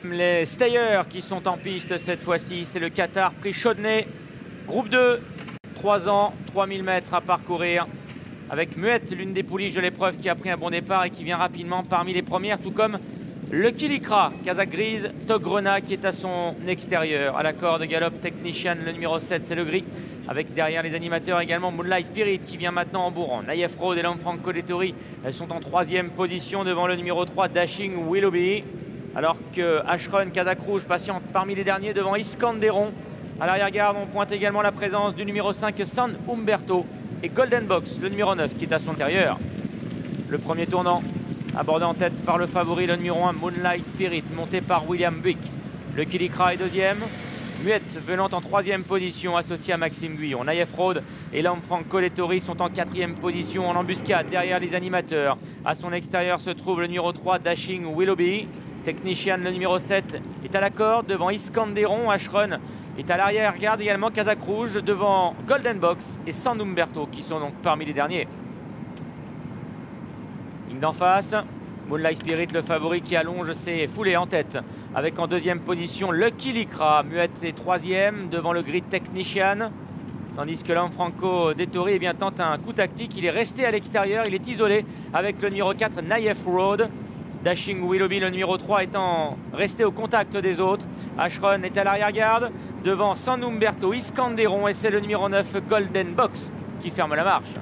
Les Stayers qui sont en piste cette fois-ci, c'est le Qatar Prix chaud de nez. Groupe 2, 3 ans, 3000 mètres à parcourir. Avec Muette, l'une des pouliches de l'épreuve qui a pris un bon départ et qui vient rapidement parmi les premières, tout comme le Kilikra, Kazakh Grise, Togrona qui est à son extérieur. À la corde galop Technician, le numéro 7, c'est le gris. Avec derrière les animateurs également Moonlight Spirit qui vient maintenant en bourrant. Naïef Road et Lanfranco Dettori, elles sont en 3e position devant le numéro 3, Dashing Willoughby. Alors que Ashron, Kazakh Rouge, patiente parmi les derniers devant Iskanderon. À l'arrière-garde, on pointe également la présence du numéro 5, San Umberto. Et Golden Box, le numéro 9, qui est à son intérieur. Le premier tournant, abordé en tête par le favori, le numéro 1, Moonlight Spirit, monté par William Buick. Le Kilikra est 2e. Muette venant en 3e position, associé à Maxime Guyon. Naïef Road et Lanfranco Dettori sont en 4e position en embuscade derrière les animateurs. À son extérieur se trouve le numéro 3, Dashing Willoughby. Technician, le numéro 7, est à la corde devant Iskanderon. Ashron est à l'arrière. Regarde également Kazakh Rouge devant Golden Box et San Umberto qui sont donc parmi les derniers. Ligne d'en face, Moonlight Spirit, le favori qui allonge ses foulées en tête. Avec en 2e position le Kilikra. Muette est 3e devant le Grid Technician. Tandis que Lanfranco Dettori tente un coup tactique. Il est resté à l'extérieur, il est isolé avec le numéro 4, Naïef Road. Dashing Willoughby, le numéro 3, étant resté au contact des autres. Ashron est à l'arrière-garde devant San Umberto, Iskanderon, et c'est le numéro 9, Golden Box, qui ferme la marche.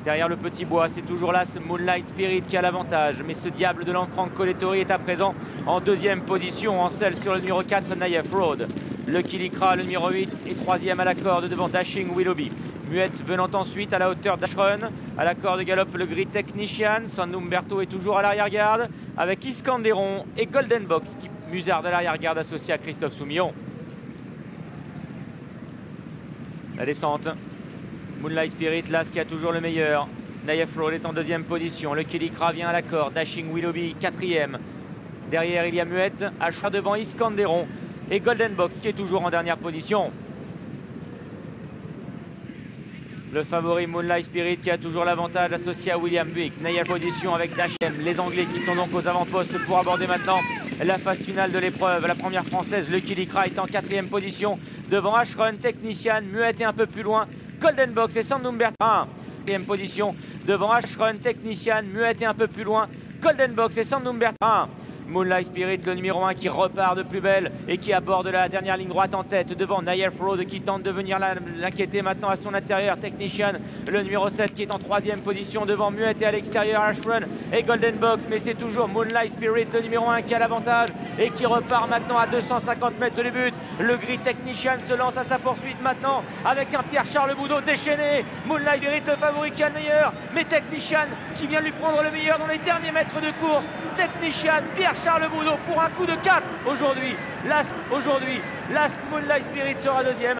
Derrière le petit bois, c'est toujours là ce Moonlight Spirit qui a l'avantage. Mais ce diable de Lanfranco Dettori est à présent en 2e position, en selle sur le numéro 4, Naïef Road. Le Kilikra, le numéro 8, est 3e à la corde devant Dashing Willoughby. Muette venant ensuite à la hauteur d'Ashron. À la corde galope le Grid Technician. San Umberto est toujours à l'arrière-garde avec Iskanderon et Golden Box qui musarde à l'arrière-garde associé à Christophe Soumillon. La descente. Moonlight Spirit, là, ce qui a toujours le meilleur. Naïef Road est en 2e position. Le Kilikra vient à la corde. Dashing Willoughby, 4e. Derrière, il y a Muette. Ashron devant Iskanderon. Et Golden Box qui est toujours en dernière position. Le favori Moonlight Spirit qui a toujours l'avantage associé à William Buick. Naïef position avec Dashem. Les Anglais qui sont donc aux avant-postes pour aborder maintenant la phase finale de l'épreuve. La première française, le Kilikra, est en 4e position devant Ashron, Technician. Muette est un peu plus loin. Golden Box et San Umberto. 1e position devant Ashron, Technician. Muette est un peu plus loin. Golden Box et San Umberto. Moonlight Spirit, le numéro 1 qui repart de plus belle et qui aborde la dernière ligne droite en tête devant Naïef Road qui tente de venir l'inquiéter maintenant à son intérieur. Technician, le numéro 7 qui est en 3e position devant Muette et à l'extérieur Ashron et Golden Box, mais c'est toujours Moonlight Spirit, le numéro 1 qui a l'avantage et qui repart maintenant à 250 mètres du but. Le Grid Technician se lance à sa poursuite maintenant avec un Pierre-Charles Boudot déchaîné. Moonlight Spirit, le favori qui a le meilleur, mais Technician qui vient lui prendre le meilleur dans les derniers mètres de course. Technician, Pierre-Charles Boudot pour un coup de 4 aujourd'hui. Last Moonlight Spirit sera 2e.